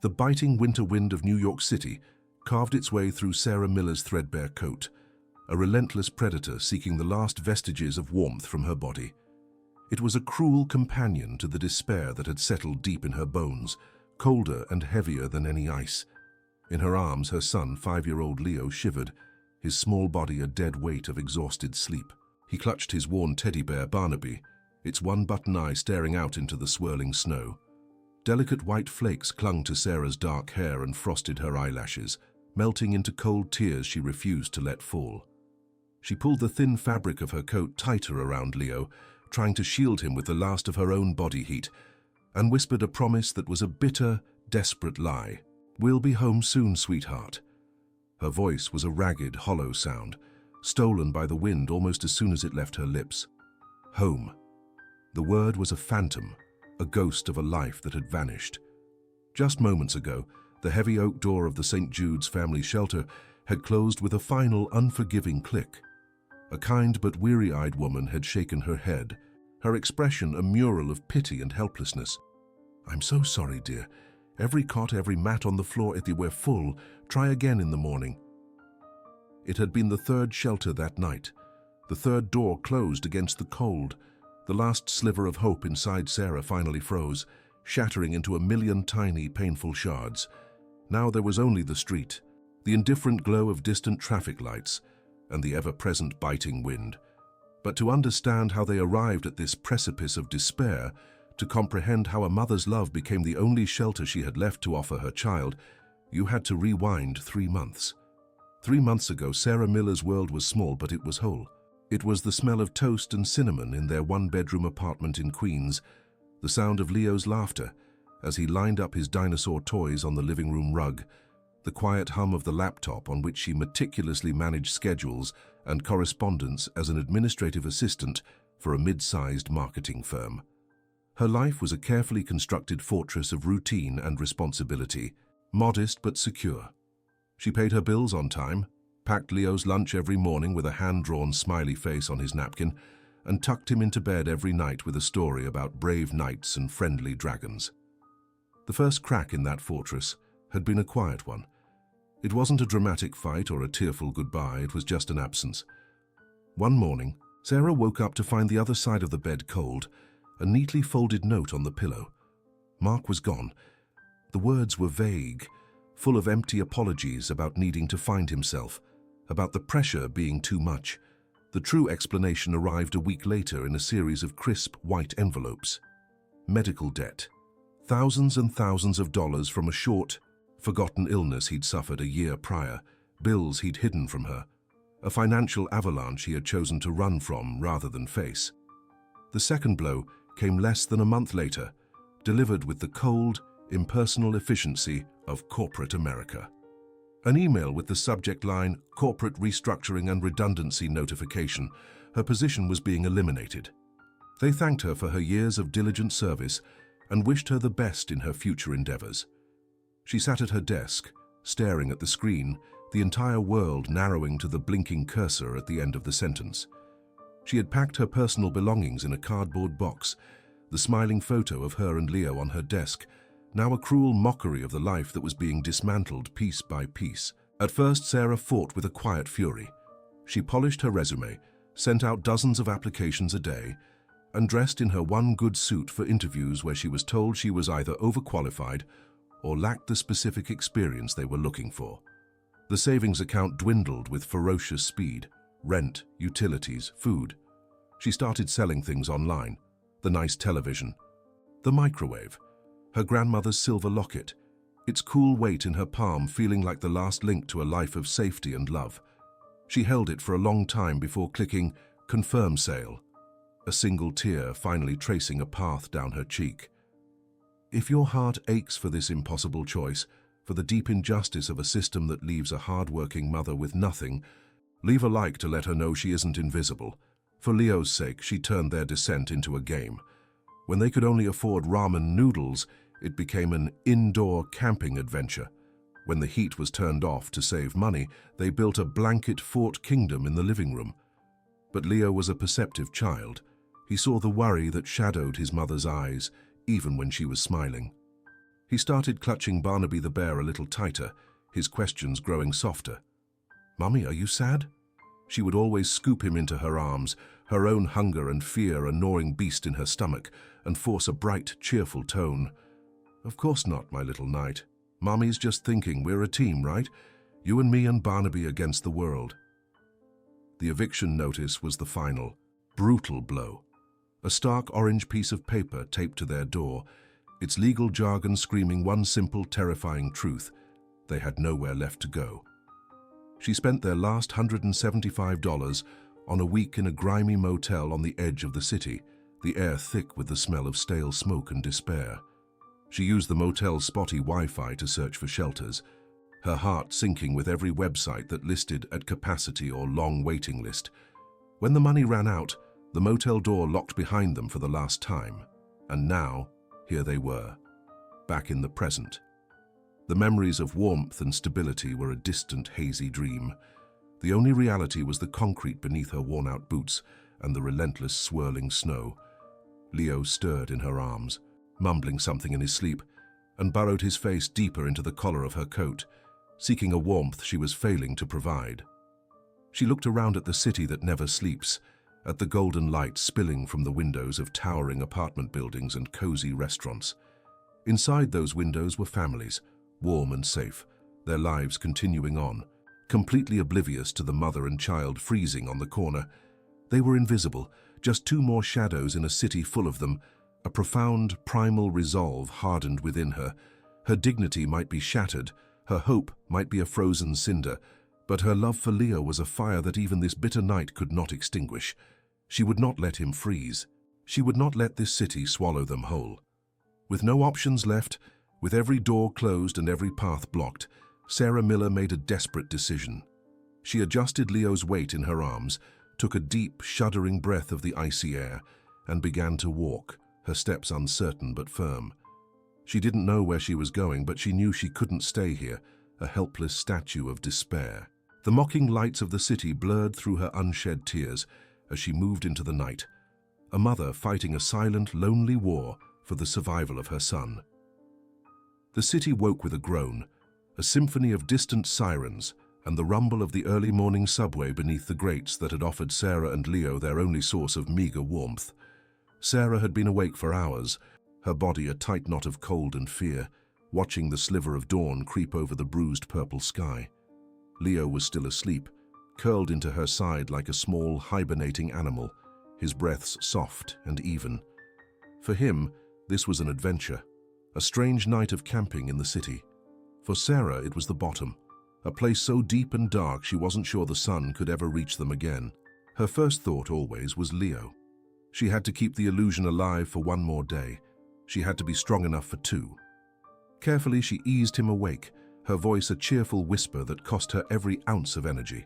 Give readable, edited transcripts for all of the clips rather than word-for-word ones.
The biting winter wind of New York City carved its way through Sarah Miller's threadbare coat, a relentless predator seeking the last vestiges of warmth from her body. It was a cruel companion to the despair that had settled deep in her bones, colder and heavier than any ice. In her arms, her son, 5-year-old Leo, shivered, his small body a dead weight of exhausted sleep. He clutched his worn teddy bear, Barnaby, its one button eye staring out into the swirling snow. Delicate white flakes clung to Sarah's dark hair and frosted her eyelashes, melting into cold tears she refused to let fall. She pulled the thin fabric of her coat tighter around Leo, trying to shield him with the last of her own body heat, and whispered a promise that was a bitter, desperate lie. "We'll be home soon, sweetheart." Her voice was a ragged, hollow sound, stolen by the wind almost as soon as it left her lips. Home. The word was a phantom, a ghost of a life that had vanished. Just moments ago, the heavy oak door of the St. Jude's family shelter had closed with a final, unforgiving click. A kind but weary-eyed woman had shaken her head, her expression a mural of pity and helplessness. "I'm so sorry, dear. Every cot, every mat on the floor, we're full. Try again in the morning." It had been the third shelter that night. The third door closed against the cold. The last sliver of hope inside Sarah finally froze, shattering into a million tiny, painful shards. Now there was only the street, the indifferent glow of distant traffic lights, and the ever-present biting wind. But to understand how they arrived at this precipice of despair, to comprehend how a mother's love became the only shelter she had left to offer her child, you had to rewind 3 months. 3 months ago, Sarah Miller's world was small, but it was whole. It was the smell of toast and cinnamon in their one-bedroom apartment in Queens, the sound of Leo's laughter as he lined up his dinosaur toys on the living room rug, the quiet hum of the laptop on which she meticulously managed schedules and correspondence as an administrative assistant for a mid-sized marketing firm. Her life was a carefully constructed fortress of routine and responsibility, modest but secure. She paid her bills on time, packed Leo's lunch every morning with a hand-drawn smiley face on his napkin, and tucked him into bed every night with a story about brave knights and friendly dragons. The first crack in that fortress had been a quiet one. It wasn't a dramatic fight or a tearful goodbye, it was just an absence. One morning, Sarah woke up to find the other side of the bed cold, a neatly folded note on the pillow. Mark was gone. The words were vague, full of empty apologies about needing to find himself, about the pressure being too much. The true explanation arrived a week later in a series of crisp, white envelopes. Medical debt. Thousands and thousands of dollars from a short, forgotten illness he'd suffered a year prior, bills he'd hidden from her, a financial avalanche he had chosen to run from rather than face. The second blow came less than a month later, delivered with the cold, impersonal efficiency of corporate America. An email with the subject line, "Corporate Restructuring and Redundancy Notification." Her position was being eliminated. They thanked her for her years of diligent service and wished her the best in her future endeavors. She sat at her desk, staring at the screen, the entire world narrowing to the blinking cursor at the end of the sentence. She had packed her personal belongings in a cardboard box, the smiling photo of her and Leo on her desk, now a cruel mockery of the life that was being dismantled piece by piece. At first, Sarah fought with a quiet fury. She polished her resume, sent out dozens of applications a day, and dressed in her one good suit for interviews where she was told she was either overqualified or lacked the specific experience they were looking for. The savings account dwindled with ferocious speed: rent, utilities, food. She started selling things online: the nice television, the microwave, her grandmother's silver locket, its cool weight in her palm feeling like the last link to a life of safety and love. She held it for a long time before clicking "Confirm Sale," a single tear finally tracing a path down her cheek. If your heart aches for this impossible choice, for the deep injustice of a system that leaves a hard-working mother with nothing, leave a like to let her know she isn't invisible. For Leo's sake, she turned their descent into a game. When they could only afford ramen noodles, it became an indoor camping adventure. When the heat was turned off to save money, they built a blanket fort kingdom in the living room. But Leo was a perceptive child. He saw the worry that shadowed his mother's eyes, even when she was smiling. He started clutching Barnaby the bear a little tighter, his questions growing softer. "Mummy, are you sad?" She would always scoop him into her arms, her own hunger and fear a gnawing beast in her stomach, and force a bright, cheerful tone. "Of course not, my little knight. Mummy's just thinking we're a team, right? You and me and Barnaby against the world." The eviction notice was the final, brutal blow. A stark orange piece of paper taped to their door, its legal jargon screaming one simple, terrifying truth: they had nowhere left to go. She spent their last $175 on a week in a grimy motel on the edge of the city, the air thick with the smell of stale smoke and despair. She used the motel's spotty Wi-Fi to search for shelters, her heart sinking with every website that listed at capacity or long waiting list. When the money ran out, the motel door locked behind them for the last time, and now, here they were, back in the present. The memories of warmth and stability were a distant, hazy dream. The only reality was the concrete beneath her worn-out boots and the relentless, swirling snow. Leo stirred in her arms, mumbling something in his sleep, and burrowed his face deeper into the collar of her coat, seeking a warmth she was failing to provide. She looked around at the city that never sleeps, at the golden light spilling from the windows of towering apartment buildings and cozy restaurants. Inside those windows were families, warm and safe, their lives continuing on, completely oblivious to the mother and child freezing on the corner. They were invisible, just two more shadows in a city full of them. A profound, primal resolve hardened within her. Her dignity might be shattered, her hope might be a frozen cinder, but her love for Leo was a fire that even this bitter night could not extinguish. She would not let him freeze. She would not let this city swallow them whole. With no options left, with every door closed and every path blocked, Sarah Miller made a desperate decision. She adjusted Leo's weight in her arms, took a deep, shuddering breath of the icy air, and began to walk, her steps uncertain but firm. She didn't know where she was going, but she knew she couldn't stay here, a helpless statue of despair. The mocking lights of the city blurred through her unshed tears as she moved into the night, a mother fighting a silent, lonely war for the survival of her son. The city woke with a groan, a symphony of distant sirens and the rumble of the early morning subway beneath the grates that had offered Sarah and Leo their only source of meager warmth. Sarah had been awake for hours, her body a tight knot of cold and fear, watching the sliver of dawn creep over the bruised purple sky. Leo was still asleep, curled into her side like a small, hibernating animal, his breaths soft and even. For him, this was an adventure, a strange night of camping in the city. For Sarah, it was the bottom, a place so deep and dark she wasn't sure the sun could ever reach them again. Her first thought always was Leo. She had to keep the illusion alive for one more day. She had to be strong enough for two. Carefully, she eased him awake, her voice a cheerful whisper that cost her every ounce of energy.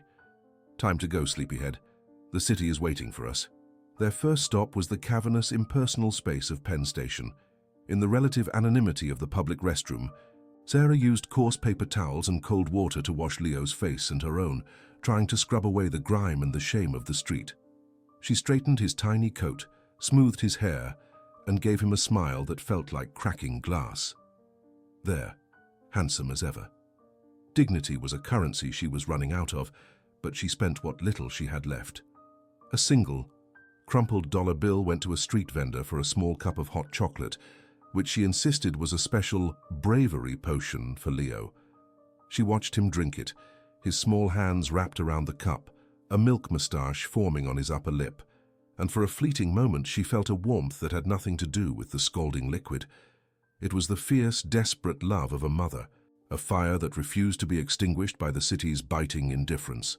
"Time to go, sleepyhead. The city is waiting for us." Their first stop was the cavernous, impersonal space of Penn Station. In the relative anonymity of the public restroom, Sarah used coarse paper towels and cold water to wash Leo's face and her own, trying to scrub away the grime and the shame of the street. She straightened his tiny coat, smoothed his hair, and gave him a smile that felt like cracking glass. There, handsome as ever. Dignity was a currency she was running out of, but she spent what little she had left. A single, crumpled dollar bill went to a street vendor for a small cup of hot chocolate, which she insisted was a special bravery potion for Leo. She watched him drink it, his small hands wrapped around the cup, a milk moustache forming on his upper lip, and for a fleeting moment she felt a warmth that had nothing to do with the scalding liquid. It was the fierce, desperate love of a mother, a fire that refused to be extinguished by the city's biting indifference.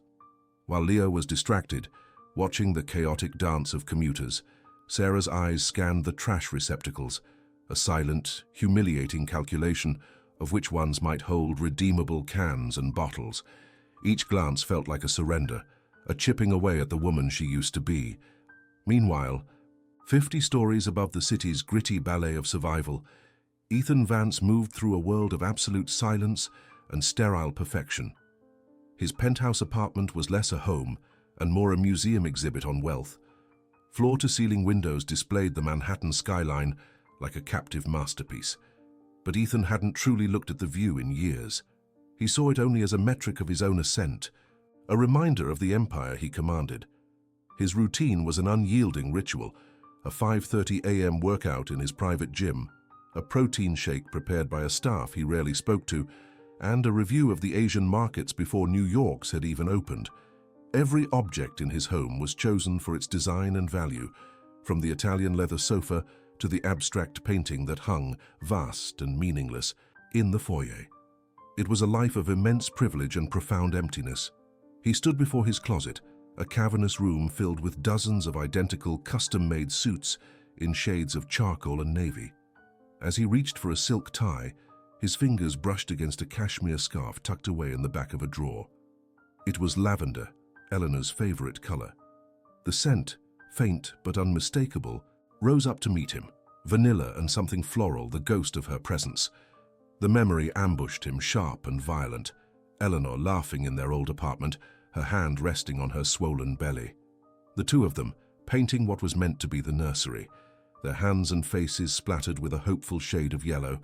While Leo was distracted, watching the chaotic dance of commuters, Sarah's eyes scanned the trash receptacles, a silent, humiliating calculation of which ones might hold redeemable cans and bottles. Each glance felt like a surrender, a chipping away at the woman she used to be. Meanwhile, 50 stories above the city's gritty ballet of survival, Ethan Vance moved through a world of absolute silence and sterile perfection. His penthouse apartment was less a home and more a museum exhibit on wealth. Floor-to-ceiling windows displayed the Manhattan skyline like a captive masterpiece. but Ethan hadn't truly looked at the view in years. He saw it only as a metric of his own ascent, a reminder of the empire he commanded. His routine was an unyielding ritual, a 5:30 a.m. workout in his private gym, a protein shake prepared by a staff he rarely spoke to, and a review of the Asian markets before New York's had even opened. Every object in his home was chosen for its design and value, from the Italian leather sofa to the abstract painting that hung, vast and meaningless, in the foyer. It was a life of immense privilege and profound emptiness. He stood before his closet, a cavernous room filled with dozens of identical custom-made suits in shades of charcoal and navy. As he reached for a silk tie, his fingers brushed against a cashmere scarf tucked away in the back of a drawer. It was lavender, Eleanor's favorite color. The scent, faint but unmistakable, rose up to meet him, vanilla and something floral, the ghost of her presence. The memory ambushed him, sharp and violent, Eleanor laughing in their old apartment, her hand resting on her swollen belly. The two of them, painting what was meant to be the nursery, their hands and faces splattered with a hopeful shade of yellow.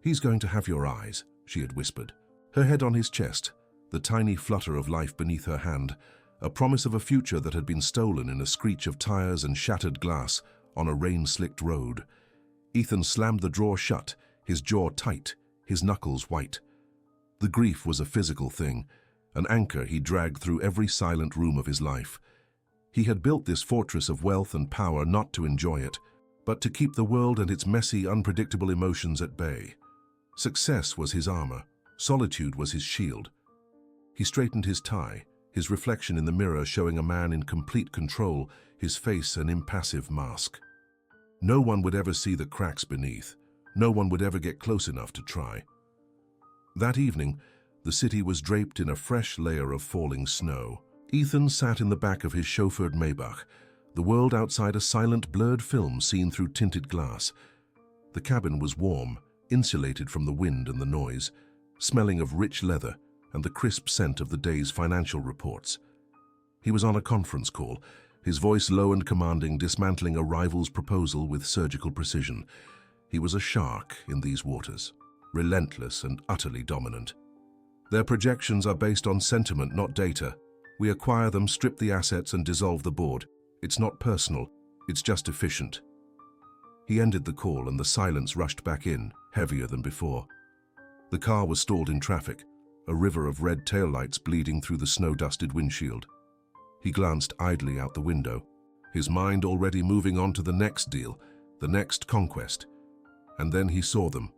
"He's going to have your eyes," she had whispered, her head on his chest, the tiny flutter of life beneath her hand, a promise of a future that had been stolen in a screech of tires and shattered glass on a rain-slicked road. Ethan slammed the drawer shut, his jaw tight, his knuckles white. The grief was a physical thing, an anchor he dragged through every silent room of his life. He had built this fortress of wealth and power not to enjoy it, but to keep the world and its messy, unpredictable emotions at bay. Success was his armor, solitude was his shield. He straightened his tie, his reflection in the mirror showing a man in complete control, his face an impassive mask. No one would ever see the cracks beneath. No one would ever get close enough to try. That evening, the city was draped in a fresh layer of falling snow. Ethan sat in the back of his chauffeured Maybach, the world outside a silent, blurred film seen through tinted glass. The cabin was warm, insulated from the wind and the noise, smelling of rich leather and the crisp scent of the day's financial reports. He was on a conference call, his voice low and commanding, dismantling a rival's proposal with surgical precision. He was a shark in these waters, relentless and utterly dominant. Their projections are based on sentiment, not data. We acquire them, strip the assets, and dissolve the board. It's not personal, it's just efficient. He ended the call and the silence rushed back in, heavier than before. The car was stalled in traffic, a river of red taillights bleeding through the snow-dusted windshield. He glanced idly out the window, his mind already moving on to the next deal, the next conquest. And then he saw them.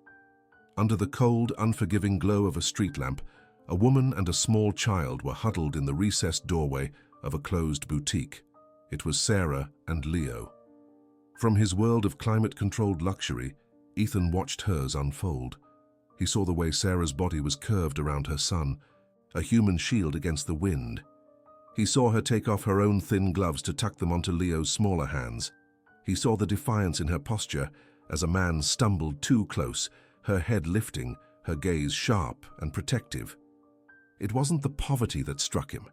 Under the cold, unforgiving glow of a street lamp, a woman and a small child were huddled in the recessed doorway of a closed boutique. It was Sarah and Leo. From his world of climate-controlled luxury, Ethan watched hers unfold. He saw the way Sarah's body was curved around her son, a human shield against the wind. He saw her take off her own thin gloves to tuck them onto Leo's smaller hands. He saw the defiance in her posture as a man stumbled too close, her head lifting, her gaze sharp and protective. It wasn't the poverty that struck him.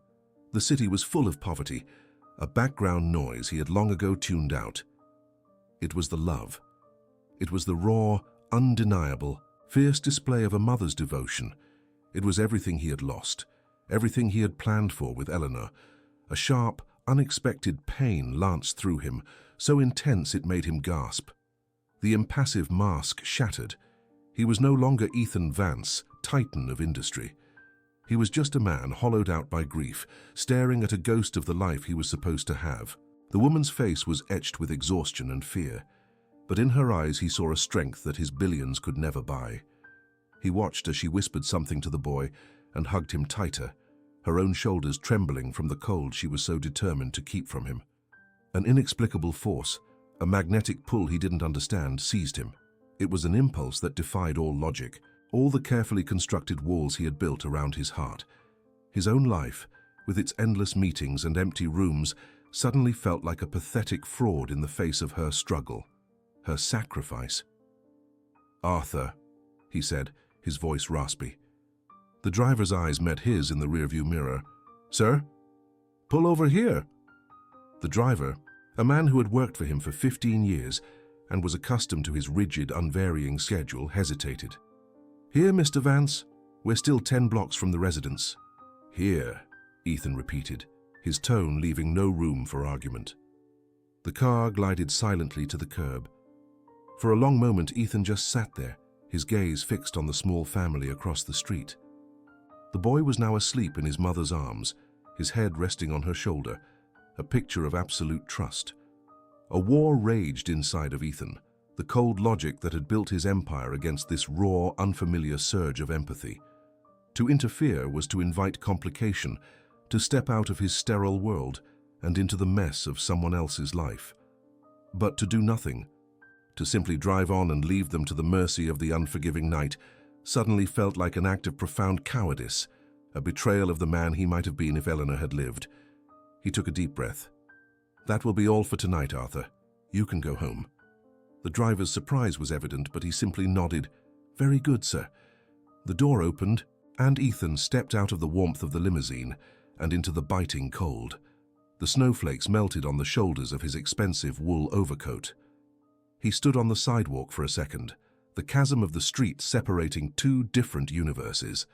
The city was full of poverty, a background noise he had long ago tuned out. It was the love. It was the raw, undeniable, fierce display of a mother's devotion. It was everything he had lost, everything he had planned for with Eleanor. A sharp, unexpected pain lanced through him, so intense it made him gasp. The impassive mask shattered. He was no longer Ethan Vance, titan of industry. He was just a man hollowed out by grief, staring at a ghost of the life he was supposed to have. The woman's face was etched with exhaustion and fear, but in her eyes he saw a strength that his billions could never buy. He watched as she whispered something to the boy and hugged him tighter, her own shoulders trembling from the cold she was so determined to keep from him. An inexplicable force, a magnetic pull he didn't understand, seized him. It was an impulse that defied all logic, all the carefully constructed walls he had built around his heart. His own life, with its endless meetings and empty rooms, suddenly felt like a pathetic fraud in the face of her struggle, her sacrifice. "Arthur," he said, his voice raspy. The driver's eyes met his in the rearview mirror. "Sir? Pull over here." The driver, a man who had worked for him for 15 years, and was accustomed to his rigid, unvarying schedule, hesitated. "Here, Mr. Vance. We're still 10 blocks from the residence." "Here," Ethan repeated, his tone leaving no room for argument. The car glided silently to the curb. For a long moment, Ethan just sat there, his gaze fixed on the small family across the street. The boy was now asleep in his mother's arms, his head resting on her shoulder, a picture of absolute trust. A war raged inside of Ethan, the cold logic that had built his empire against this raw, unfamiliar surge of empathy. To interfere was to invite complication, to step out of his sterile world and into the mess of someone else's life. But to do nothing, to simply drive on and leave them to the mercy of the unforgiving night, suddenly felt like an act of profound cowardice, a betrayal of the man he might have been if Eleanor had lived. He took a deep breath. "That will be all for tonight, Arthur. You can go home." The driver's surprise was evident, but he simply nodded. "Very good, sir." The door opened, and Ethan stepped out of the warmth of the limousine and into the biting cold. The snowflakes melted on the shoulders of his expensive wool overcoat. He stood on the sidewalk for a second, the chasm of the street separating two different universes.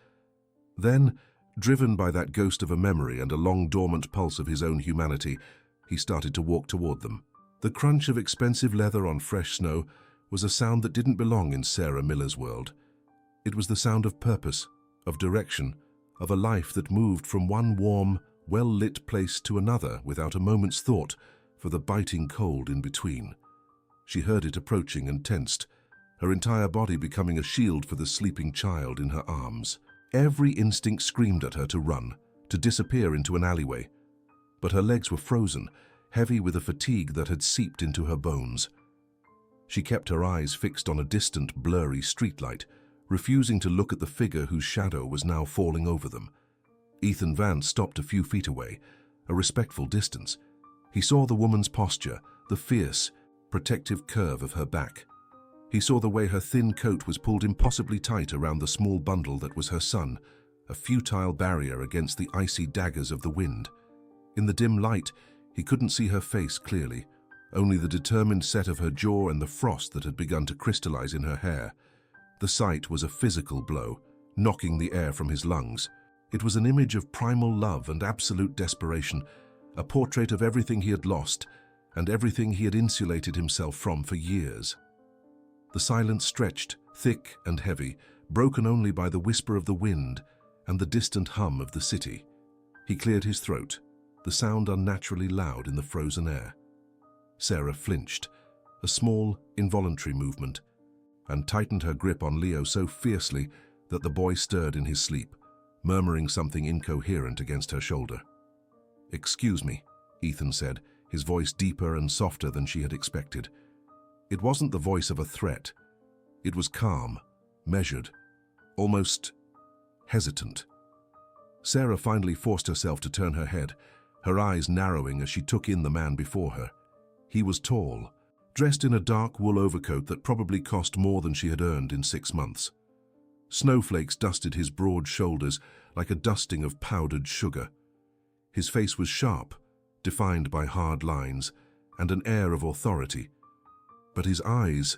Then, driven by that ghost of a memory and a long-dormant pulse of his own humanity, he started to walk toward them. The crunch of expensive leather on fresh snow was a sound that didn't belong in Sarah Miller's world. It was the sound of purpose, of direction, of a life that moved from one warm, well-lit place to another without a moment's thought for the biting cold in between. She heard it approaching and tensed, her entire body becoming a shield for the sleeping child in her arms. Every instinct screamed at her to run, to disappear into an alleyway. But her legs were frozen, heavy with a fatigue that had seeped into her bones. She kept her eyes fixed on a distant, blurry streetlight, refusing to look at the figure whose shadow was now falling over them. Ethan Vance stopped a few feet away, a respectful distance. He saw the woman's posture, the fierce, protective curve of her back. He saw the way her thin coat was pulled impossibly tight around the small bundle that was her son, a futile barrier against the icy daggers of the wind. In the dim light, he couldn't see her face clearly, only the determined set of her jaw and the frost that had begun to crystallize in her hair. The sight was a physical blow, knocking the air from his lungs. It was an image of primal love and absolute desperation, a portrait of everything he had lost and everything he had insulated himself from for years. The silence stretched, thick and heavy, broken only by the whisper of the wind and the distant hum of the city. He cleared his throat, the sound unnaturally loud in the frozen air. Sarah flinched, a small, involuntary movement, and tightened her grip on Leo so fiercely that the boy stirred in his sleep, murmuring something incoherent against her shoulder. "Excuse me," Ethan said, his voice deeper and softer than she had expected. It wasn't the voice of a threat. It was calm, measured, almost hesitant. Sarah finally forced herself to turn her head, her eyes narrowing as she took in the man before her. He was tall, dressed in a dark wool overcoat that probably cost more than she had earned in 6 months. Snowflakes dusted his broad shoulders like a dusting of powdered sugar. His face was sharp, defined by hard lines, and an air of authority. But his eyes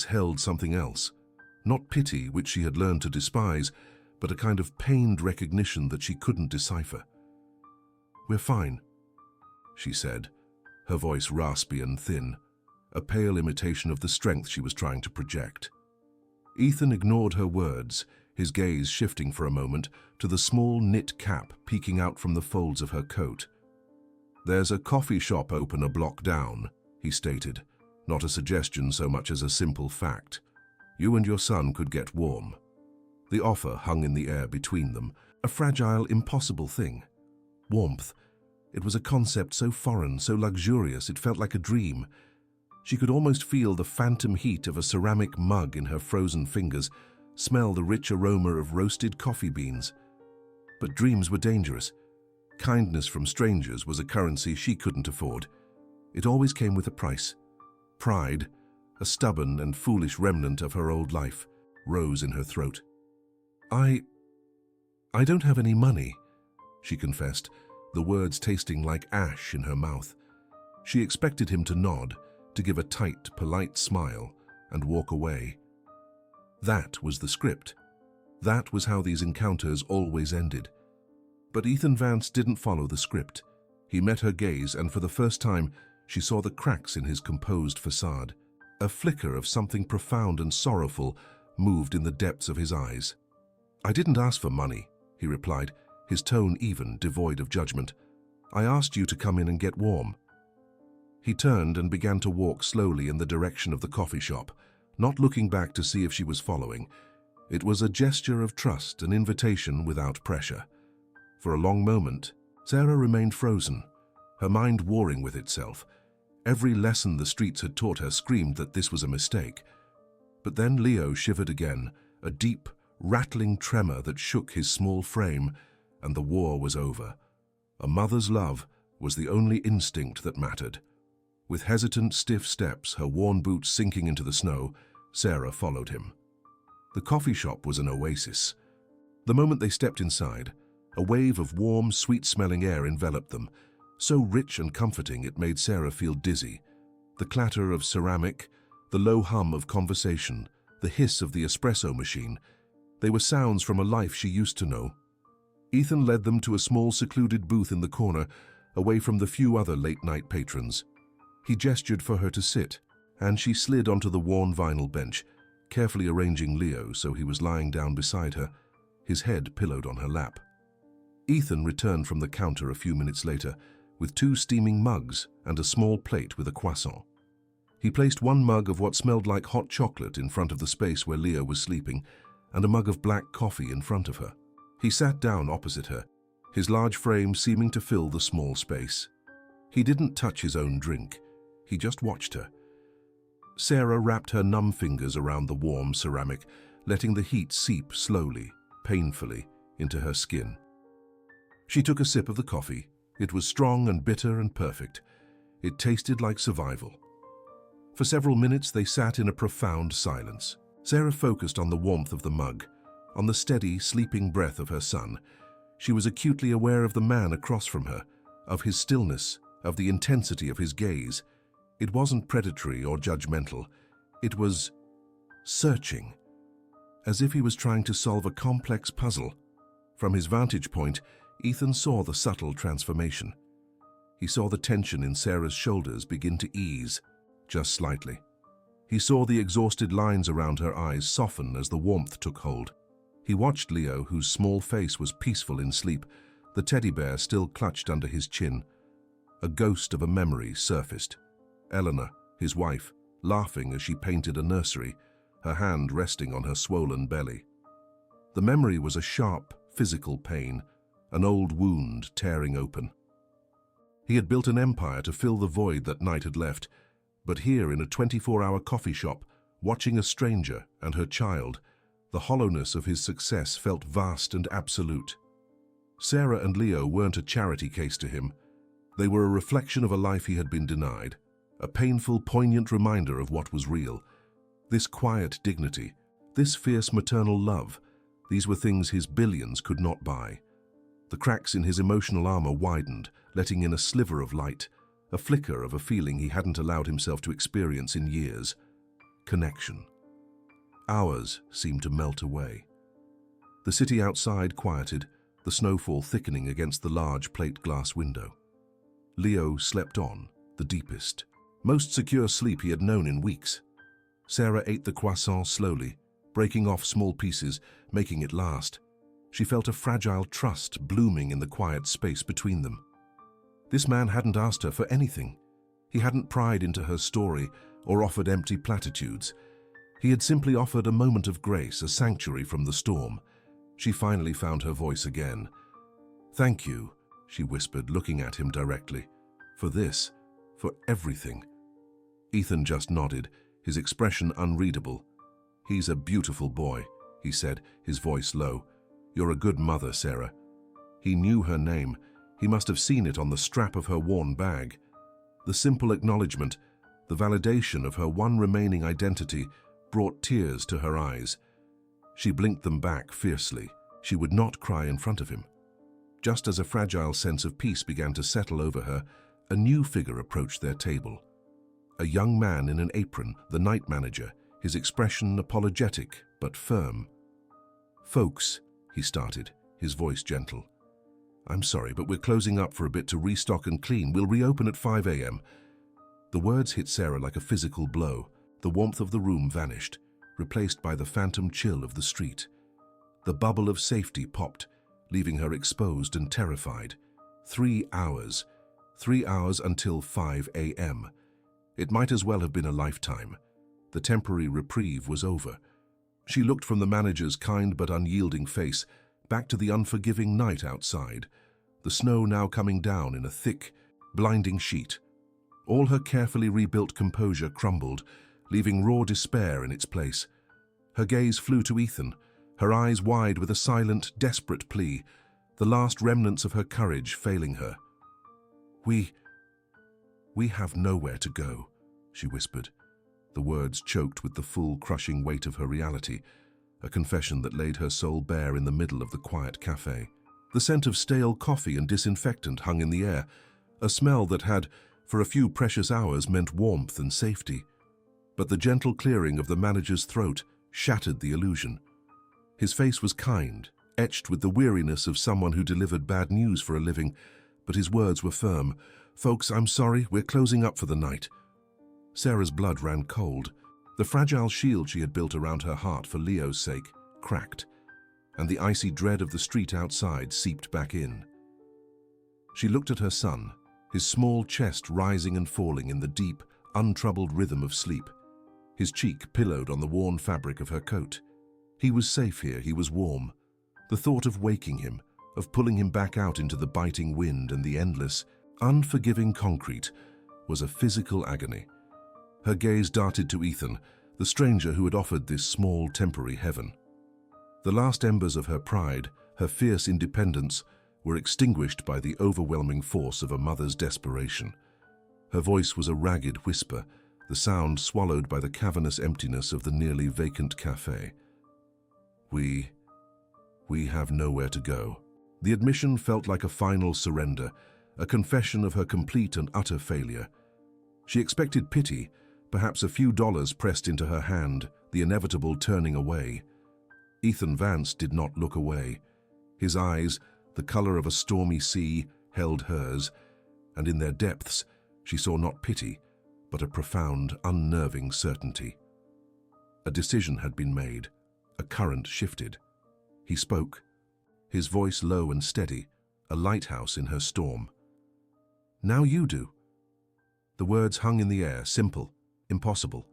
held something else. Not pity, which she had learned to despise, but a kind of pained recognition that she couldn't decipher. "We're fine," she said, her voice raspy and thin, a pale imitation of the strength she was trying to project. Ethan ignored her words, his gaze shifting for a moment to the small knit cap peeking out from the folds of her coat. "There's a coffee shop open a block down," he stated, not a suggestion so much as a simple fact. "You and your son could get warm." The offer hung in the air between them, a fragile, impossible thing. Warmth. It was a concept so foreign, so luxurious, it felt like a dream. She could almost feel the phantom heat of a ceramic mug in her frozen fingers, smell the rich aroma of roasted coffee beans. But dreams were dangerous. Kindness from strangers was a currency she couldn't afford. It always came with a price. Pride, a stubborn and foolish remnant of her old life, rose in her throat. I don't have any money," she confessed, the words tasting like ash in her mouth. She expected him to nod, to give a tight, polite smile and walk away. That was the script. That was how these encounters always ended. But Ethan Vance didn't follow the script. He met her gaze, and for the first time, she saw the cracks in his composed facade. A flicker of something profound and sorrowful moved in the depths of his eyes. "I didn't ask for money," he replied, his tone even, devoid of judgment. "I asked you to come in and get warm." He turned and began to walk slowly in the direction of the coffee shop, not looking back to see if she was following. It was a gesture of trust, an invitation without pressure. For a long moment, Sarah remained frozen, her mind warring with itself. Every lesson the streets had taught her screamed that this was a mistake. But then Leo shivered again, a deep, rattling tremor that shook his small frame, and the war was over. A mother's love was the only instinct that mattered. With hesitant, stiff steps, her worn boots sinking into the snow, Sarah followed him. The coffee shop was an oasis. The moment they stepped inside, a wave of warm, sweet-smelling air enveloped them, so rich and comforting it made Sarah feel dizzy. The clatter of ceramic, the low hum of conversation, the hiss of the espresso machine, they were sounds from a life she used to know. Ethan led them to a small secluded booth in the corner, away from the few other late-night patrons. He gestured for her to sit, and she slid onto the worn vinyl bench, carefully arranging Leo so he was lying down beside her, his head pillowed on her lap. Ethan returned from the counter a few minutes later, with 2 steaming mugs and a small plate with a croissant. He placed one mug of what smelled like hot chocolate in front of the space where Leo was sleeping, and a mug of black coffee in front of her. He sat down opposite her, his large frame seeming to fill the small space. He didn't touch his own drink. He just watched her. Sarah wrapped her numb fingers around the warm ceramic, letting the heat seep slowly, painfully, into her skin. She took a sip of the coffee. It was strong and bitter and perfect. It tasted like survival. For several minutes they sat in a profound silence. Sarah focused on the warmth of the mug, on the steady, sleeping breath of her son. She was acutely aware of the man across from her, of his stillness, of the intensity of his gaze. It wasn't predatory or judgmental. It was searching, as if he was trying to solve a complex puzzle. From his vantage point, Ethan saw the subtle transformation. He saw the tension in Sarah's shoulders begin to ease, just slightly. He saw the exhausted lines around her eyes soften as the warmth took hold. He watched Leo, whose small face was peaceful in sleep, the teddy bear still clutched under his chin. A ghost of a memory surfaced. Eleanor, his wife, laughing as she painted a nursery, her hand resting on her swollen belly. The memory was a sharp, physical pain, an old wound tearing open. He had built an empire to fill the void that night had left, but here in a 24-hour coffee shop, watching a stranger and her child, the hollowness of his success felt vast and absolute. Sarah and Leo weren't a charity case to him. They were a reflection of a life he had been denied, a painful, poignant reminder of what was real. This quiet dignity, this fierce maternal love, these were things his billions could not buy. The cracks in his emotional armor widened, letting in a sliver of light, a flicker of a feeling he hadn't allowed himself to experience in years. Connection. Hours seemed to melt away. The city outside quieted, the snowfall thickening against the large plate glass window. Leo slept on, the deepest, most secure sleep he had known in weeks. Sarah ate the croissant slowly, breaking off small pieces, making it last. She felt a fragile trust blooming in the quiet space between them. This man hadn't asked her for anything. He hadn't pried into her story or offered empty platitudes. He had simply offered a moment of grace, a sanctuary from the storm. She finally found her voice again. "Thank you," she whispered, looking at him directly. "For this, for everything." Ethan just nodded, his expression unreadable. "He's a beautiful boy," he said, his voice low. "You're a good mother, Sarah." He knew her name. He must have seen it on the strap of her worn bag. The simple acknowledgement, the validation of her one remaining identity, brought tears to her eyes. She blinked them back fiercely. She would not cry in front of him. Just as a fragile sense of peace began to settle over her, a new figure approached their table. A young man in an apron, the night manager, his expression apologetic but firm. "Folks," he started, his voice gentle. "I'm sorry, but we're closing up for a bit to restock and clean. We'll reopen at 5 a.m. The words hit Sarah like a physical blow. The warmth of the room vanished, replaced by the phantom chill of the street. The bubble of safety popped, leaving her exposed and terrified. 3 hours. 3 hours until 5 a.m. It might as well have been a lifetime. The temporary reprieve was over. She looked from the manager's kind but unyielding face back to the unforgiving night outside, the snow now coming down in a thick, blinding sheet. All her carefully rebuilt composure crumbled, leaving raw despair in its place. Her gaze flew to Ethan, her eyes wide with a silent, desperate plea, the last remnants of her courage failing her. We have nowhere to go," she whispered. The words choked with the full, crushing weight of her reality, a confession that laid her soul bare in the middle of the quiet cafe. The scent of stale coffee and disinfectant hung in the air, a smell that had, for a few precious hours, meant warmth and safety. But the gentle clearing of the manager's throat shattered the illusion. His face was kind, etched with the weariness of someone who delivered bad news for a living, but his words were firm. "Folks, I'm sorry, we're closing up for the night." Sarah's blood ran cold. The fragile shield she had built around her heart for Leo's sake cracked, and the icy dread of the street outside seeped back in. She looked at her son, his small chest rising and falling in the deep, untroubled rhythm of sleep, his cheek pillowed on the worn fabric of her coat. He was safe here, he was warm. The thought of waking him, of pulling him back out into the biting wind and the endless, unforgiving concrete, was a physical agony. Her gaze darted to Ethan, the stranger who had offered this small, temporary heaven. The last embers of her pride, her fierce independence, were extinguished by the overwhelming force of a mother's desperation. Her voice was a ragged whisper, the sound swallowed by the cavernous emptiness of the nearly vacant cafe. We have nowhere to go." The admission felt like a final surrender, a confession of her complete and utter failure. She expected pity, perhaps a few dollars pressed into her hand, the inevitable turning away. Ethan Vance did not look away. His eyes, the color of a stormy sea, held hers, and in their depths she saw not pity, but a profound, unnerving certainty. A decision had been made, a current shifted. He spoke, his voice low and steady, a lighthouse in her storm. "Now you do." The words hung in the air, simple, impossible.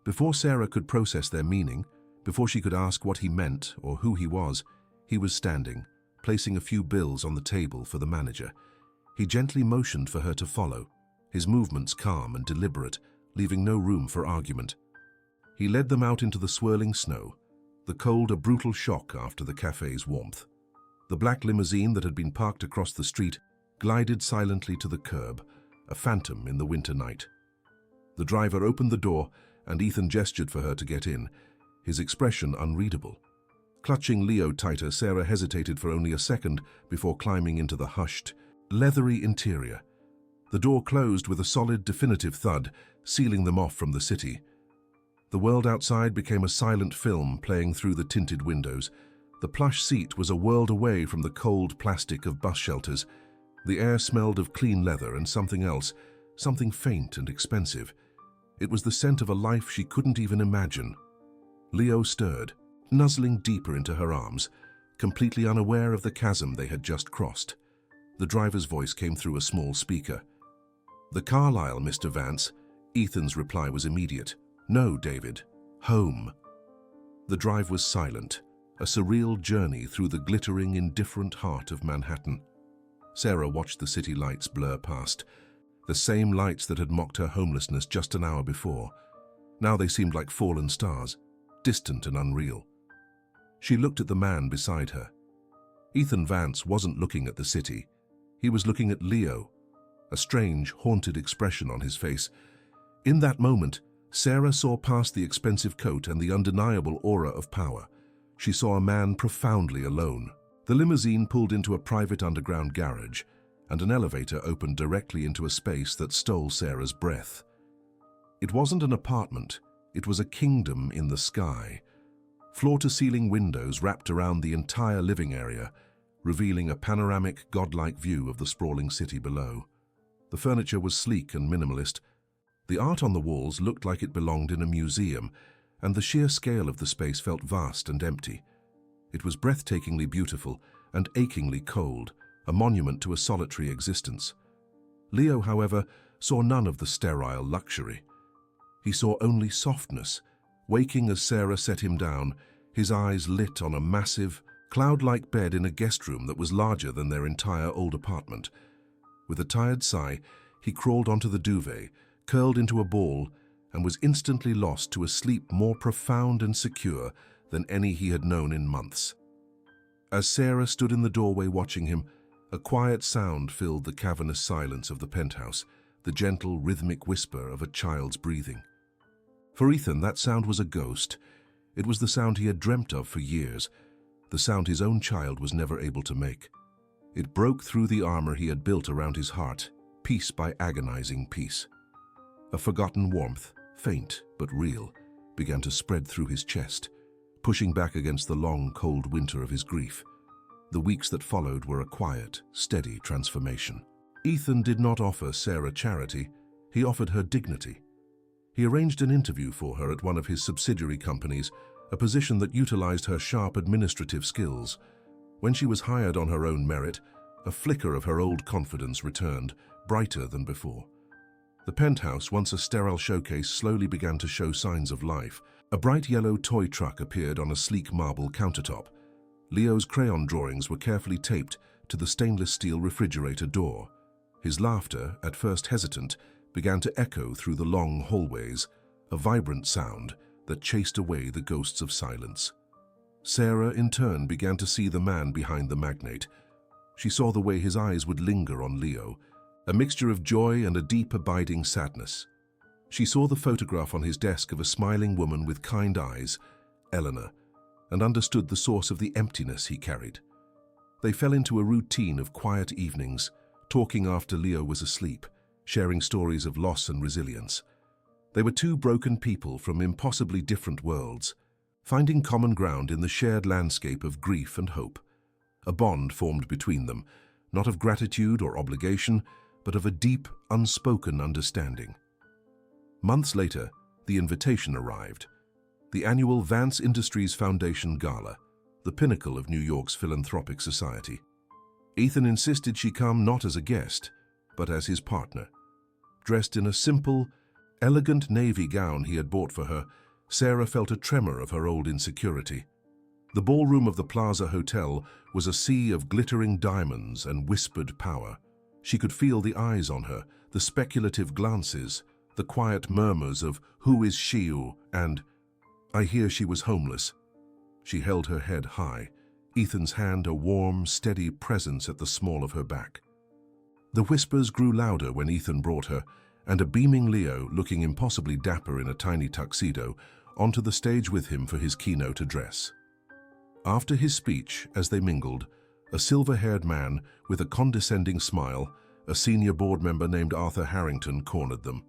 Before Sarah could process their meaning, before she could ask what he meant or who he was standing, placing a few bills on the table for the manager. He gently motioned for her to follow, his movements calm and deliberate, leaving no room for argument. He led them out into the swirling snow, the cold a brutal shock after the cafe's warmth. The black limousine that had been parked across the street glided silently to the curb, a phantom in the winter night. The driver opened the door, and Ethan gestured for her to get in, his expression unreadable. Clutching Leo tighter, Sarah hesitated for only a second before climbing into the hushed, leathery interior. The door closed with a solid, definitive thud, sealing them off from the city. The world outside became a silent film playing through the tinted windows. The plush seat was a world away from the cold plastic of bus shelters. The air smelled of clean leather and something else, something faint and expensive. It was the scent of a life she couldn't even imagine. Leo stirred, nuzzling deeper into her arms, completely unaware of the chasm they had just crossed. The driver's voice came through a small speaker. "The Carlisle, Mr. Vance." Ethan's reply was immediate. "No, David. Home." The drive was silent, a surreal journey through the glittering, indifferent heart of Manhattan. Sarah watched the city lights blur past, the same lights that had mocked her homelessness just an hour before. Now they seemed like fallen stars, distant and unreal. She looked at the man beside her. Ethan Vance wasn't looking at the city. He was looking at Leo, a strange, haunted expression on his face. In that moment, Sarah saw past the expensive coat and the undeniable aura of power. She saw a man profoundly alone. The limousine pulled into a private underground garage, and an elevator opened directly into a space that stole Sarah's breath. It wasn't an apartment, it was a kingdom in the sky. Floor-to-ceiling windows wrapped around the entire living area, revealing a panoramic, godlike view of the sprawling city below. The furniture was sleek and minimalist. The art on the walls looked like it belonged in a museum, and the sheer scale of the space felt vast and empty. It was breathtakingly beautiful and achingly cold, a monument to a solitary existence. Leo, however, saw none of the sterile luxury. He saw only softness. Waking as Sarah set him down, his eyes lit on a massive, cloud-like bed in a guest room that was larger than their entire old apartment. With a tired sigh, he crawled onto the duvet, curled into a ball, and was instantly lost to a sleep more profound and secure than any he had known in months. As Sarah stood in the doorway watching him, a quiet sound filled the cavernous silence of the penthouse, the gentle, rhythmic whisper of a child's breathing. For Ethan, that sound was a ghost. It was the sound he had dreamt of for years, the sound his own child was never able to make. It broke through the armor he had built around his heart, piece by agonizing piece. A forgotten warmth, faint but real, began to spread through his chest, pushing back against the long, cold winter of his grief. The weeks that followed were a quiet, steady transformation. Ethan did not offer Sarah charity, he offered her dignity. He arranged an interview for her at one of his subsidiary companies, a position that utilized her sharp administrative skills. When she was hired on her own merit, a flicker of her old confidence returned, brighter than before. The penthouse, once a sterile showcase, slowly began to show signs of life. A bright yellow toy truck appeared on a sleek marble countertop. Leo's crayon drawings were carefully taped to the stainless steel refrigerator door. His laughter, at first hesitant, began to echo through the long hallways, a vibrant sound that chased away the ghosts of silence. Sarah, in turn, began to see the man behind the magnate. She saw the way his eyes would linger on Leo, a mixture of joy and a deep, abiding sadness. She saw the photograph on his desk of a smiling woman with kind eyes, Eleanor, and understood the source of the emptiness he carried. They fell into a routine of quiet evenings, talking after Leo was asleep, sharing stories of loss and resilience. They were two broken people from impossibly different worlds, finding common ground in the shared landscape of grief and hope. A bond formed between them, not of gratitude or obligation, but of a deep, unspoken understanding. Months later, the invitation arrived. The annual Vance Industries Foundation Gala, the pinnacle of New York's philanthropic society. Ethan insisted she come not as a guest, but as his partner. Dressed in a simple, elegant navy gown he had bought for her, Sarah felt a tremor of her old insecurity. The ballroom of the Plaza Hotel was a sea of glittering diamonds and whispered power. She could feel the eyes on her, the speculative glances, the quiet murmurs of "Who is she?" and "I hear she was homeless." She held her head high, Ethan's hand a warm, steady presence at the small of her back. The whispers grew louder when Ethan brought her, and a beaming Leo, looking impossibly dapper in a tiny tuxedo, onto the stage with him for his keynote address. After his speech, as they mingled, a silver-haired man with a condescending smile, a senior board member named Arthur Harrington, cornered them.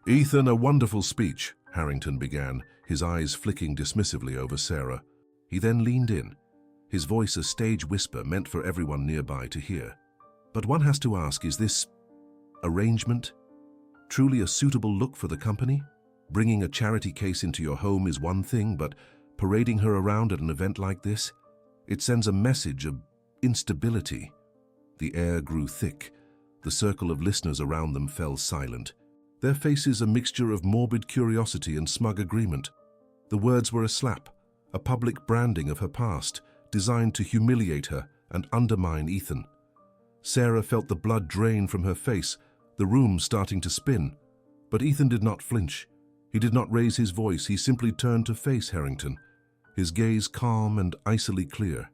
"Ethan, a wonderful speech," Harrington began, his eyes flicking dismissively over Sarah. He then leaned in, his voice a stage whisper meant for everyone nearby to hear. "But one has to ask, is this arrangement truly a suitable look for the company? Bringing a charity case into your home is one thing, but parading her around at an event like this, it sends a message of instability." The air grew thick. The circle of listeners around them fell silent, their faces a mixture of morbid curiosity and smug agreement. The words were a slap, a public branding of her past, designed to humiliate her and undermine Ethan. Sarah felt the blood drain from her face, the room starting to spin. But Ethan did not flinch. He did not raise his voice, he simply turned to face Harrington, his gaze calm and icily clear.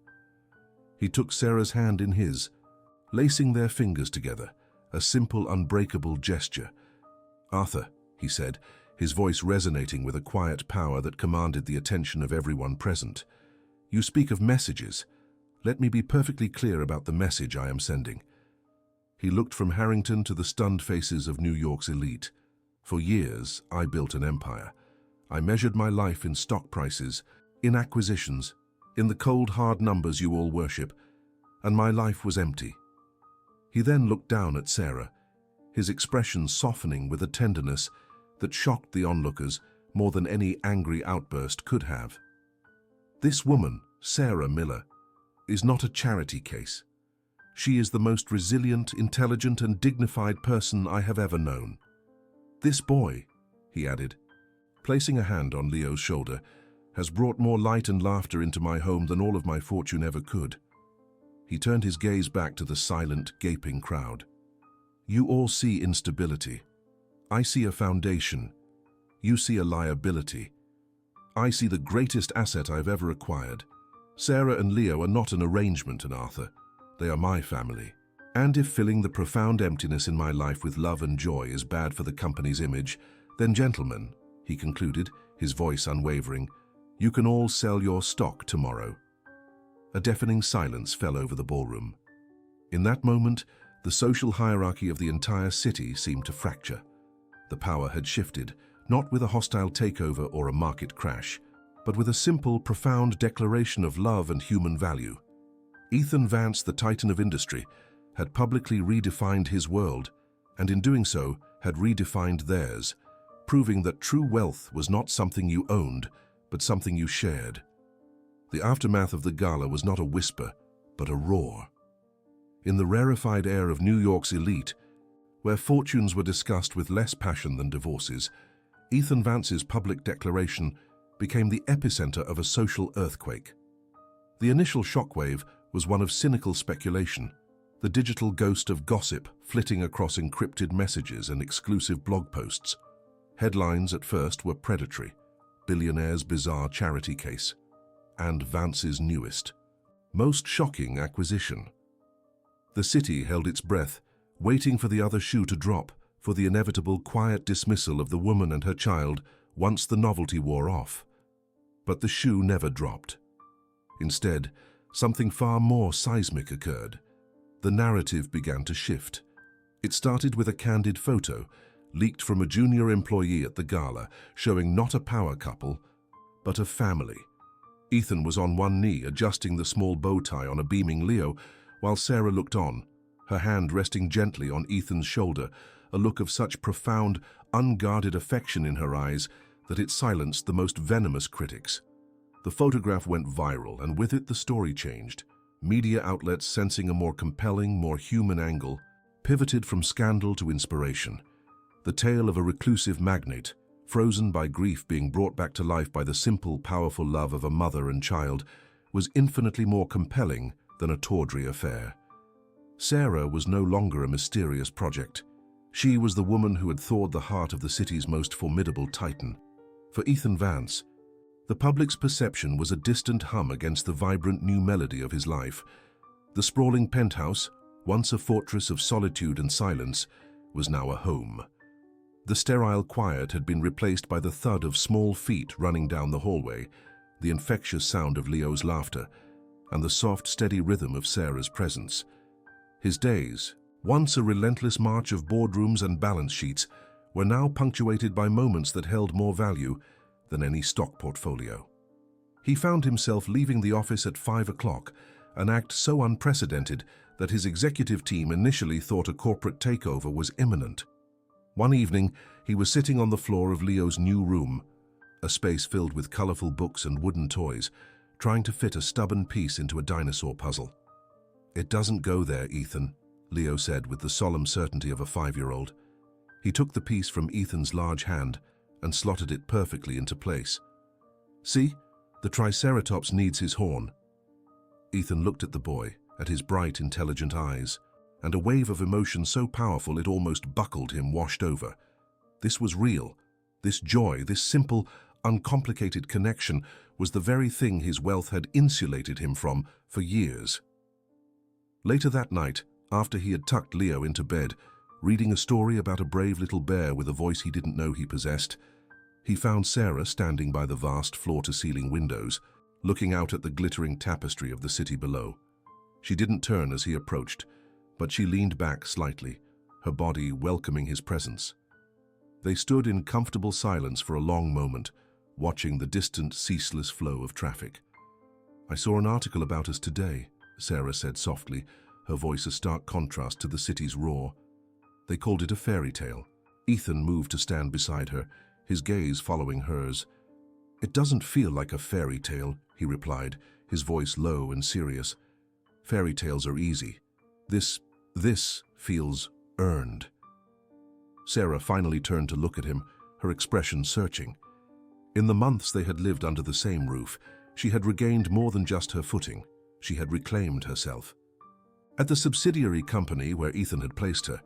He took Sarah's hand in his, lacing their fingers together, a simple, unbreakable gesture. "Arthur," he said, his voice resonating with a quiet power that commanded the attention of everyone present. "You speak of messages. Let me be perfectly clear about the message I am sending." He looked from Harrington to the stunned faces of New York's elite. For years, I built an empire. I measured my life in stock prices, in acquisitions, in the cold, hard numbers you all worship, and my life was empty. He then looked down at Sarah, his expression softening with a tenderness that shocked the onlookers more than any angry outburst could have. This woman, Sarah Miller, is not a charity case. She is the most resilient, intelligent, and dignified person I have ever known. This boy, he added, placing a hand on Leo's shoulder, has brought more light and laughter into my home than all of my fortune ever could. He turned his gaze back to the silent, gaping crowd. You all see instability. I see a foundation. You see a liability. I see the greatest asset I've ever acquired. Sarah and Leo are not an arrangement, and Arthur. They are my family. And if filling the profound emptiness in my life with love and joy is bad for the company's image, then gentlemen, he concluded, his voice unwavering, you can all sell your stock tomorrow. A deafening silence fell over the ballroom. In that moment, the social hierarchy of the entire city seemed to fracture. The power had shifted, not with a hostile takeover or a market crash, but with a simple, profound declaration of love and human value. Ethan Vance, the titan of industry, had publicly redefined his world, and in doing so, had redefined theirs, proving that true wealth was not something you owned, but something you shared. The aftermath of the gala was not a whisper, but a roar. In the rarefied air of New York's elite, where fortunes were discussed with less passion than divorces, Ethan Vance's public declaration became the epicenter of a social earthquake. The initial shockwave was one of cynical speculation, the digital ghost of gossip flitting across encrypted messages and exclusive blog posts. Headlines at first were predatory, Billionaire's bizarre charity case, and Vance's newest, most shocking acquisition. The city held its breath, waiting for the other shoe to drop, for the inevitable quiet dismissal of the woman and her child once the novelty wore off. But the shoe never dropped. Instead, something far more seismic occurred. The narrative began to shift. It started with a candid photo, leaked from a junior employee at the gala, showing not a power couple, but a family. Ethan was on one knee, adjusting the small bow tie on a beaming Leo, while Sarah looked on, her hand resting gently on Ethan's shoulder, a look of such profound, unguarded affection in her eyes that it silenced the most venomous critics. The photograph went viral, and with it the story changed. Media outlets, sensing a more compelling, more human angle, pivoted from scandal to inspiration. The tale of a reclusive magnate, frozen by grief being brought back to life by the simple, powerful love of a mother and child, was infinitely more compelling than a tawdry affair. Sarah was no longer a mysterious project. She was the woman who had thawed the heart of the city's most formidable titan. For Ethan Vance, the public's perception was a distant hum against the vibrant new melody of his life. The sprawling penthouse, once a fortress of solitude and silence, was now a home. The sterile quiet had been replaced by the thud of small feet running down the hallway, the infectious sound of Leo's laughter, and the soft, steady rhythm of Sarah's presence. His days, once a relentless march of boardrooms and balance sheets, were now punctuated by moments that held more value than any stock portfolio. He found himself leaving the office at 5 o'clock, an act so unprecedented that his executive team initially thought a corporate takeover was imminent. One evening, he was sitting on the floor of Leo's new room, a space filled with colorful books and wooden toys, trying to fit a stubborn piece into a dinosaur puzzle. "It doesn't go there, Ethan," Leo said with the solemn certainty of a 5-year-old. He took the piece from Ethan's large hand and slotted it perfectly into place. "See, the Triceratops needs his horn." Ethan looked at the boy, at his bright, intelligent eyes, and a wave of emotion so powerful it almost buckled him washed over. This was real. This joy, this simple, uncomplicated connection was the very thing his wealth had insulated him from for years. Later that night, after he had tucked Leo into bed, reading a story about a brave little bear with a voice he didn't know he possessed, he found Sarah standing by the vast floor-to-ceiling windows, looking out at the glittering tapestry of the city below. She didn't turn as he approached, but she leaned back slightly, her body welcoming his presence. They stood in comfortable silence for a long moment, watching the distant, ceaseless flow of traffic. "I saw an article about us today," Sarah said softly, her voice a stark contrast to the city's roar. "They called it a fairy tale." Ethan moved to stand beside her, his gaze following hers. "It doesn't feel like a fairy tale," he replied, his voice low and serious. "Fairy tales are easy. This feels earned." Sarah finally turned to look at him, her expression searching. In the months they had lived under the same roof, she had regained more than just her footing. She had reclaimed herself. At the subsidiary company where Ethan had placed her,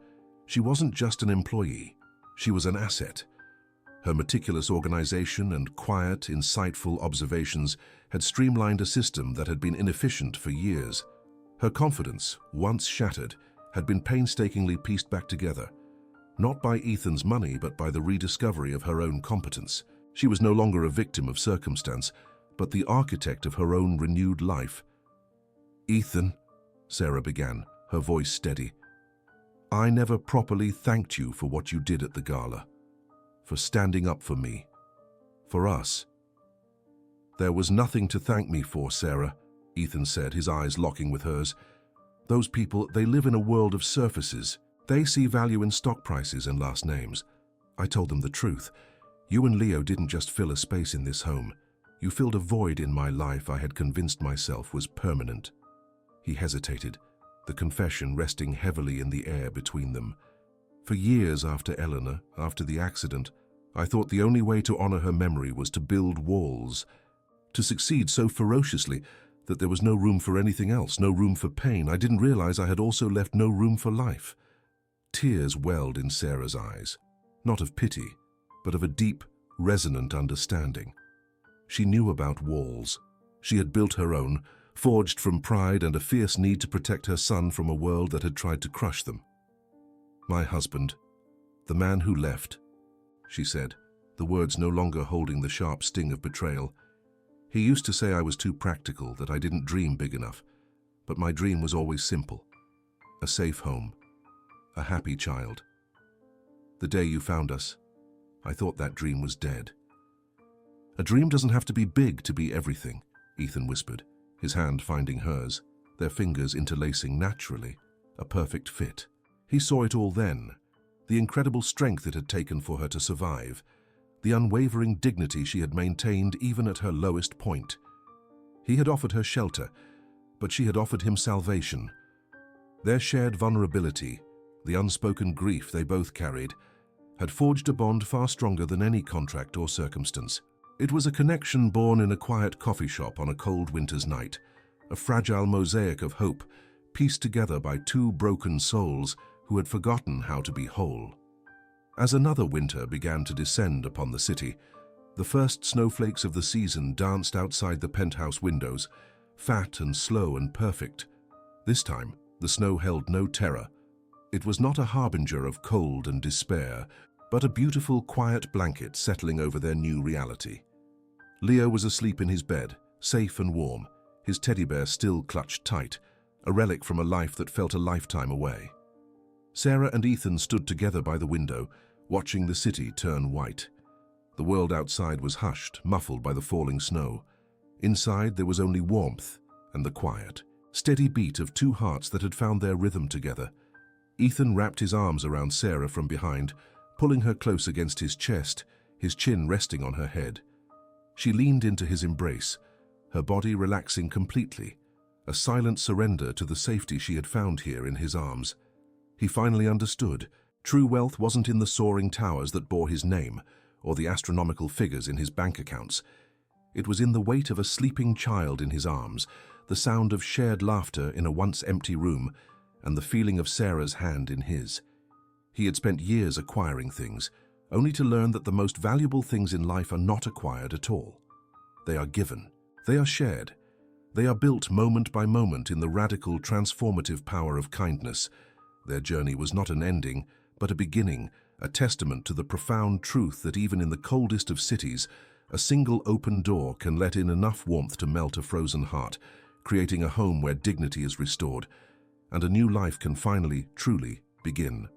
she wasn't just an employee, she was an asset. Her meticulous organization and quiet, insightful observations had streamlined a system that had been inefficient for years. Her confidence, once shattered, had been painstakingly pieced back together, not by Ethan's money but by the rediscovery of her own competence. She was no longer a victim of circumstance, but the architect of her own renewed life. "Ethan," Sarah began, her voice steady, "I never properly thanked you for what you did at the gala, for standing up for me, for us." "There was nothing to thank me for, Sarah," Ethan said, his eyes locking with hers. "Those people, they live in a world of surfaces. They see value in stock prices and last names. I told them the truth. You and Leo didn't just fill a space in this home. You filled a void in my life I had convinced myself was permanent." He hesitated, the confession resting heavily in the air between them. "For years after Eleanor, after the accident, I thought the only way to honor her memory was to build walls, to succeed so ferociously that there was no room for anything else, no room for pain. I didn't realize I had also left no room for life." Tears welled in Sarah's eyes, not of pity, but of a deep, resonant understanding. She knew about walls. She had built her own, forged from pride and a fierce need to protect her son from a world that had tried to crush them. "My husband, the man who left," she said, the words no longer holding the sharp sting of betrayal. "He used to say I was too practical, that I didn't dream big enough. But my dream was always simple. A safe home. A happy child. The day you found us, I thought that dream was dead." "A dream doesn't have to be big to be everything," Ethan whispered, his hand finding hers, their fingers interlacing naturally, a perfect fit. He saw it all then, the incredible strength it had taken for her to survive, the unwavering dignity she had maintained even at her lowest point. He had offered her shelter, but she had offered him salvation. Their shared vulnerability, the unspoken grief they both carried, had forged a bond far stronger than any contract or circumstance. It was a connection born in a quiet coffee shop on a cold winter's night, a fragile mosaic of hope, pieced together by two broken souls who had forgotten how to be whole. As another winter began to descend upon the city, the first snowflakes of the season danced outside the penthouse windows, fat and slow and perfect. This time, the snow held no terror. It was not a harbinger of cold and despair, but a beautiful, quiet blanket settling over their new reality. Leo was asleep in his bed, safe and warm, his teddy bear still clutched tight, a relic from a life that felt a lifetime away. Sarah and Ethan stood together by the window, watching the city turn white. The world outside was hushed, muffled by the falling snow. Inside there was only warmth and the quiet, steady beat of two hearts that had found their rhythm together. Ethan wrapped his arms around Sarah from behind, pulling her close against his chest, his chin resting on her head. She leaned into his embrace, her body relaxing completely, a silent surrender to the safety she had found here in his arms. He finally understood. True wealth wasn't in the soaring towers that bore his name, or the astronomical figures in his bank accounts. It was in the weight of a sleeping child in his arms, the sound of shared laughter in a once empty room, and the feeling of Sarah's hand in his. He had spent years acquiring things, only to learn that the most valuable things in life are not acquired at all. They are given. They are shared. They are built moment by moment in the radical, transformative power of kindness. Their journey was not an ending, but a beginning, a testament to the profound truth that even in the coldest of cities, a single open door can let in enough warmth to melt a frozen heart, creating a home where dignity is restored, and a new life can finally, truly begin.